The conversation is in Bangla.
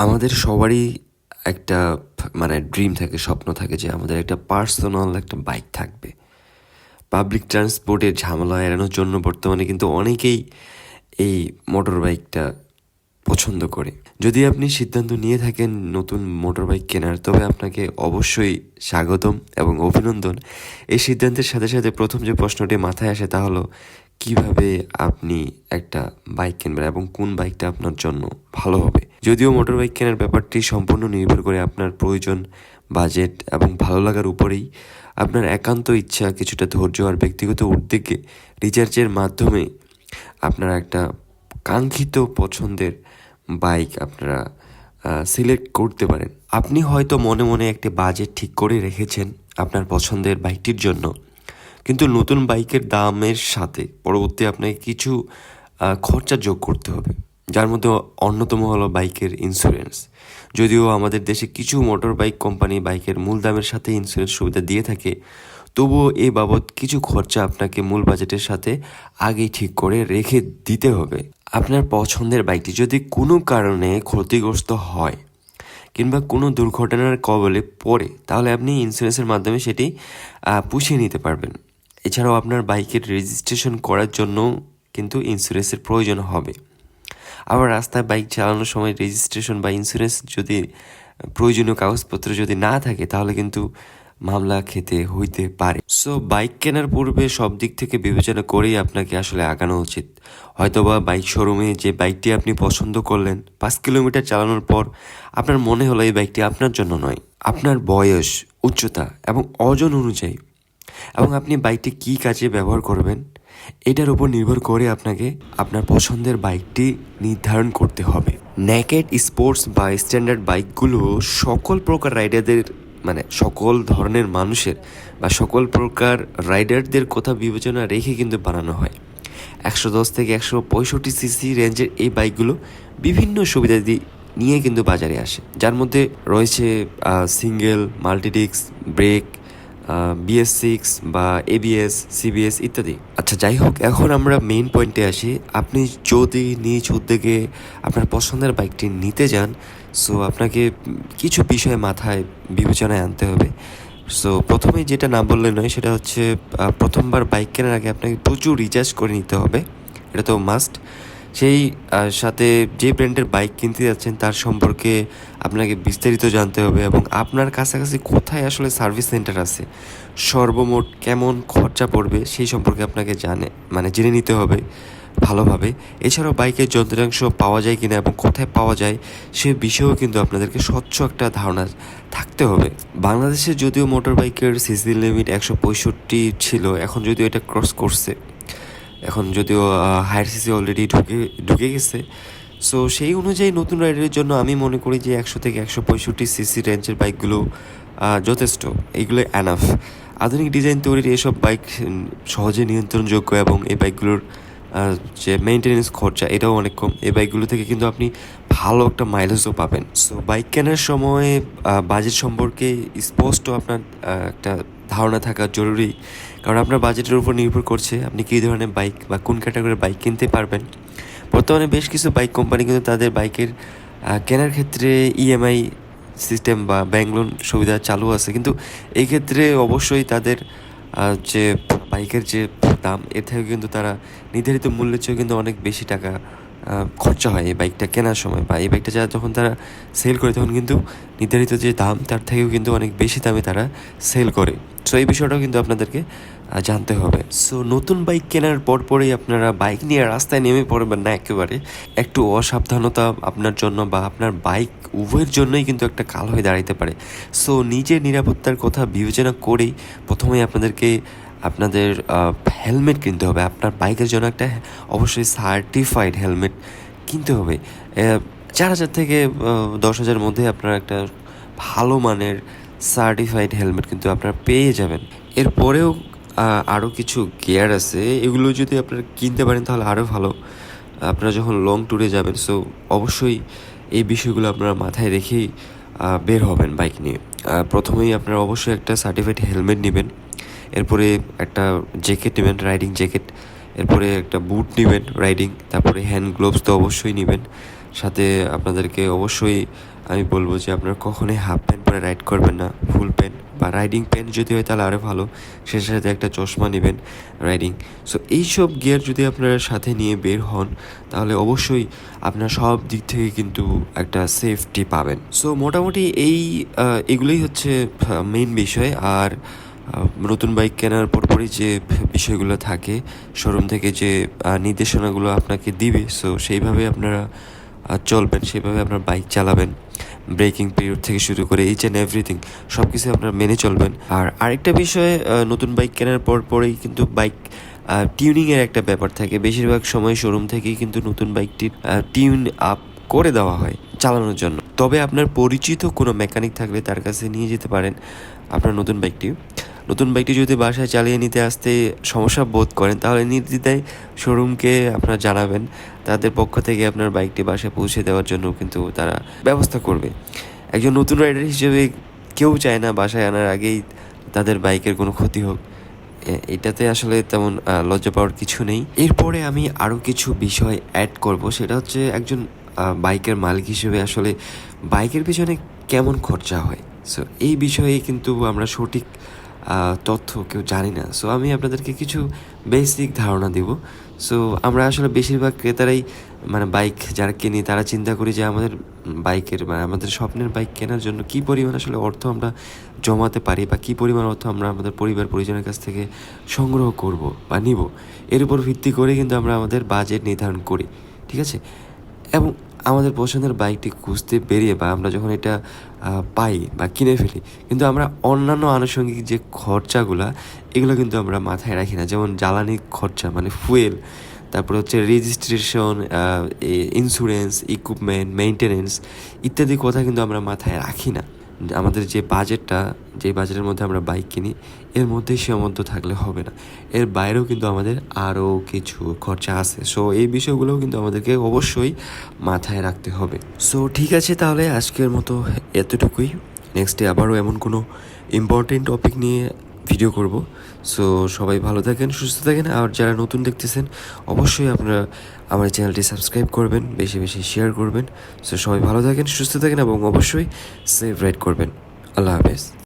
আমাদের সবারই একটা ড্রিম থাকে, স্বপ্ন থাকে যে আমাদের একটা পার্সোনাল একটা বাইক থাকবে। পাবলিক ট্রান্সপোর্টের ঝামেলা এড়ানোর জন্য বর্তমানে কিন্তু অনেকেই এই মোটর বাইকটা পছন্দ করে। যদি আপনি সিদ্ধান্ত নিয়ে থাকেন নতুন মোটর বাইক কেনার, তবে আপনাকে অবশ্যই স্বাগতম এবং অভিনন্দন। এই সিদ্ধান্তের সাথে সাথে প্রথম যে প্রশ্নটি মাথায় আসে তা হলো কিভাবে আপনি একটা বাইক কিনবেন এবং কোন বাইকটা আপনার জন্য ভালো হবে। যদিও মোটর বাইক কেনার ব্যাপারটি সম্পূর্ণ নির্ভর করে আপনার প্রয়োজন, বাজেট এবং ভালো লাগার উপরেই। আপনার একান্ত ইচ্ছা, কিছুটা ধৈর্য আর ব্যক্তিগত উদ্যোগে রিচার্জের মাধ্যমে আপনারা একটা কাঙ্ক্ষিত পছন্দের বাইক আপনারা সিলেক্ট করতে পারেন। আপনি হয়তো মনে মনে একটি বাজেট ঠিক করে রেখেছেন আপনার পছন্দের বাইকটির জন্য, কিন্তু নতুন বাইকের দামের সাথে পরবর্তী আপনাকে কিছু খরচা যোগ করতে হবে, যার মধ্যে অন্যতম হলো বাইকের ইন্স্যুরেন্স। যদিও আমাদের দেশে কিছু মোটর বাইক কোম্পানি বাইকের মূল দামের সাথে ইন্স্যুরেন্স সুবিধা দিয়ে থাকে, তবুও এই বাবদ কিছু খরচা আপনাকে মূল বাজেটের সাথে আগেই ঠিক করে রেখে দিতে হবে। আপনার পছন্দের বাইকটি যদি কোনো কারণে ক্ষতিগ্রস্ত হয় কিংবা কোনো দুর্ঘটনার কবলে পড়ে, তাহলে আপনি ইন্স্যুরেন্সের মাধ্যমে সেটি পুষিয়ে নিতে পারবেন। এছাড়াও আপনার বাইকের রেজিস্ট্রেশন করার জন্য কিন্তু ইন্স্যুরেন্সের প্রয়োজন হবে। আবার রাস্তায় বাইক চালানোর সময় রেজিস্ট্রেশন বা ইন্স্যুরেন্স যদি প্রয়োজনীয় কাগজপত্র যদি না থাকে, তাহলে কিন্তু মামলা খেতে হইতে পারে। সো বাইক কেনার পূর্বে সব দিক থেকে বিবেচনা করেই আপনাকে আসলে আগানো উচিত। হয়তোবা বাইক শোরুমে যে বাইকটি আপনি পছন্দ করলেন, 5 কিলোমিটার চালানোর পর আপনার মনে হলো এই বাইকটি আপনার জন্য নয়। আপনার বয়স, উচ্চতা এবং ওজন অনুযায়ী এবং আপনি বাইকটি কী কাজে ব্যবহার করবেন, এটার উপর নির্ভর করে আপনাকে আপনার পছন্দের বাইকটি নির্ধারণ করতে হবে। নেকেড স্পোর্টস বা স্ট্যান্ডার্ড বাইকগুলো সকল প্রকার রাইডারদের সকল ধরনের মানুষের বা সকল প্রকার রাইডারদের কথা বিবেচনা রেখে কিন্তু বানানো হয়। 110 থেকে 165 সিসি রেঞ্জের এই বাইকগুলো বিভিন্ন সুবিধা নিয়ে কিন্তু বাজারে আসে, যার মধ্যে রয়েছে সিঙ্গেল, মাল্টিডিস্ক ব্রেক, BS6 বা ABS, CBS ইত্যাদি। আচ্ছা, যাই হোক, এখন আমরা মেইন পয়েন্টে আসি। আপনি যদি নিজ উদ্যোগে আপনার পছন্দের বাইকটি নিতে যান, সো আপনাকে কিছু বিষয় মাথায় বিবেচনায় আনতে হবে। সো প্রথমেই যেটা না বললে নয়, সেটা হচ্ছে প্রথমবার বাইক কেনার আগে আপনাকে প্রচুর রিচার্জ করে নিতে হবে, এটা তো মাস্ট। সেই সাথে যে ব্র্যান্ডের বাইক কিনতে যাচ্ছেন তার সম্পর্কে আপনাকে বিস্তারিত জানতে হবে এবং আপনার কাছাকাছি কোথায় আসলে সার্ভিস সেন্টার আছে, সর্বমোট কেমন খরচা পড়বে সেই সম্পর্কে আপনাকে জেনে নিতে হবে ভালোভাবে। এছাড়াও বাইকের যন্ত্রাংশ পাওয়া যায় কিনা এবং কোথায় পাওয়া যায় সে বিষয়েও কিন্তু আপনাদেরকে স্বচ্ছ একটা ধারণা থাকতে হবে। বাংলাদেশে যদিও মোটর বাইকের সিসি লিমিট 165 ছিল, এখন যদিও এটা ক্রস করছে, এখন যদিও হায়ার সিসি অলরেডি ঢুকে গেছে। সো সেই অনুযায়ী নতুন রাইডারের জন্য আমি মনে করি যে 100 থেকে 165 সিসি রেঞ্জের বাইকগুলো যথেষ্ট, এইগুলো অ্যানাফ। আধুনিক ডিজাইন তৈরির এসব বাইক সহজে নিয়ন্ত্রণযোগ্য এবং এই বাইকগুলোর যে মেনটেনেন্স খরচা এটাও অনেক কম। এই বাইকগুলো থেকে কিন্তু আপনি ভালো একটা মাইলেজও পাবেন। সো বাইক কেনার সময় বাজেট সম্পর্কে স্পষ্ট আপনার একটা ধারণা থাকা জরুরি, কারণ আপনার বাজেটের উপর নির্ভর করছে আপনি কী ধরনের বাইক বা কোন ক্যাটাগরির বাইক কিনতে পারবেন। বর্তমানে বেশ কিছু বাইক কোম্পানি কিন্তু তাদের বাইকের কেনার ক্ষেত্রে EMI সিস্টেম বা ব্যাংক লোন সুবিধা চালু আছে, কিন্তু এই ক্ষেত্রে অবশ্যই তাদের যে বাইকের যে দাম, এর থেকে কিন্তু তারা নির্ধারিত মূল্যের চেয়েও কিন্তু অনেক বেশি টাকা খরচা হয় এই বাইকটা কেনার সময়, বা এই বাইকটা যখন তারা সেল করে তখন কিন্তু নির্ধারিত যে দাম তার থেকেও কিন্তু অনেক বেশি দামে তারা সেল করে। সো এই বিষয়টাও কিন্তু আপনাদেরকে জানতে হবে। সো নতুন বাইক কেনার পরপরই আপনারা বাইক নিয়ে রাস্তায় নেমে পড়বেন না একেবারে। একটু অসাবধানতা আপনার জন্য বা আপনার বাইক উভয়ের জন্যই কিন্তু একটা কাল হয়ে দাঁড়াতে পারে। সো নিজের নিরাপত্তার কথা বিবেচনা করেই প্রথমেই আপনাদের হেলমেট কিনতে হবে। আপনার বাইকের জন্য একটা অবশ্যই সার্টিফাইড হেলমেট কিনতে হবে। 4,000 থেকে 10,000 মধ্যে আপনার একটা ভালো মানের সার্টিফাইড হেলমেট কিন্তু আপনারা পেয়ে যাবেন। এরপরেও আরও কিছু গিয়ার আছে, এগুলো যদি আপনারা কিনতে পারেন তাহলে আরও ভালো। আপনারা যখন লং ট্যুরে যাবেন, সো অবশ্যই এই বিষয়গুলো আপনারা মাথায় রেখেই বের হবেন বাইক নিয়ে। প্রথমেই আপনারা অবশ্যই একটা সার্টিফাইড হেলমেট নেবেন, এরপরে একটা জ্যাকেট নেবেন, রাইডিং জ্যাকেট, এরপরে একটা বুট নেবেন রাইডিং, তারপরে হ্যান্ড গ্লোভস তো অবশ্যই নেবেন। সাথে আপনাদেরকে অবশ্যই আমি বলবো যে আপনারা কখনোই হাফ প্যান্ট পরে রাইড করবেন না, ফুল প্যান্ট বা রাইডিং প্যান্ট যদি হয় তাহলে আরও ভালো, সে সাথে একটা চশমা নেবেন রাইডিং। সো এইসব গিয়ার যদি আপনারা সাথে নিয়ে বের হন তাহলে অবশ্যই আপনার সব দিক থেকে কিন্তু একটা সেফটি পাবেন। সো মোটামুটি এগুলোই হচ্ছে মেইন বিষয়। আর নতুন বাইক কেনার পরপরই যে বিষয়গুলো থাকে শোরুম থেকে যে নির্দেশনাগুলো আপনাকে দিবে, সো সেইভাবে আপনারা চলবেন, সেভাবে আপনার বাইক চালাবেন। ব্রেকিং পিরিয়ড থেকে শুরু করে এইচ অ্যান্ড এভরিথিং সব কিছু আপনারা মেনে চলবেন। আর আরেকটা বিষয়, নতুন বাইক কেনার পরেই কিন্তু বাইক টিউনিংয়ের একটা ব্যাপার থাকে। বেশিরভাগ সময় শোরুম থেকেই কিন্তু নতুন বাইকটির টিউন আপ করে দেওয়া হয় চালানোর জন্য। তবে আপনার পরিচিত কোনো মেকানিক থাকলে তার কাছে নিয়ে যেতে পারেন আপনার নতুন বাইকটি যদি বাসায় চালিয়ে নিতে আসতে সমস্যা বোধ করেন তাহলে নির্দ্বিধায় শোরুমকে আপনারা জানাবেন। তাদের পক্ষ থেকে আপনার বাইকটি বাসায় পৌঁছে দেওয়ার জন্য কিন্তু তারা ব্যবস্থা করবে। একজন নতুন রাইডার হিসেবে কেউ চায় না বাসায় আনার আগেই তাদের বাইকের কোনো ক্ষতি হোক। এটাতে আসলে তেমন লজ্জা পাওয়ার কিছু নেই। এরপরে আমি আরও কিছু বিষয় অ্যাড করব, সেটা হচ্ছে একজন বাইকের মালিক হিসেবে আসলে বাইকের পিছনে কেমন খরচা হয়। সো এই বিষয়ে কিন্তু আমরা সঠিক তথ্য কেউ জানি না। সো আমি আপনাদেরকে কিছু বেসিক ধারণা দিব। সো আমরা আসলে বেশিরভাগ ক্রেতারাই বাইক যারা কিনি তারা চিন্তা করি যে আমাদের বাইকের আমাদের স্বপ্নের বাইক কেনার জন্য কী পরিমাণ আসলে অর্থ আমরা জমাতে পারি বা কী পরিমাণ অর্থ আমরা আমাদের পরিবার পরিজনের কাছ থেকে সংগ্রহ করব বা নিব, এর উপর ভিত্তি করে কিন্তু আমরা আমাদের বাজেট নির্ধারণ করি, ঠিক আছে। এবং আমাদের পছন্দের বাইকটি খুঁজতে বেরিয়ে বা আমরা যখন এটা পাই বা কিনে ফেলি, কিন্তু আমরা অন্যান্য আনুষঙ্গিক যে খরচাগুলো এগুলো কিন্তু আমরা মাথায় রাখি না। যেমন জ্বালানি খরচা ফুয়েল, তারপর হচ্ছে রেজিস্ট্রেশন, ইন্স্যুরেন্স, ইকুইপমেন্ট, মেইনটেনেন্স ইত্যাদি কথা কিন্তু আমরা মাথায় রাখি না। আমাদের যে বাজেটের মধ্যে আমরা বাইক কিনি এর মধ্যেই সীমাবদ্ধ থাকলে হবে না, এর বাইরেও কিন্তু আমাদের আরও কিছু খরচা আছে। সো এই বিষয়গুলোও কিন্তু আমাদেরকে অবশ্যই মাথায় রাখতে হবে। সো ঠিক আছে, তাহলে আজকের মতো এতটুকুই। নেক্সটে আবারও এমন কোনো ইম্পর্টেন্ট টপিক নিয়ে ভিডিও করব। সো সবাই ভালো থাকেন, সুস্থ থাকেন। আর যারা নতুন দেখতেছেন অবশ্যই আপনারা আমার চ্যানেলটি সাবস্ক্রাইব করবেন, বেশি বেশি শেয়ার করবেন। সো সবাই ভালো থাকেন, সুস্থ থাকেন এবং অবশ্যই সেফ রাইড করবেন। আল্লাহ হাফেজ।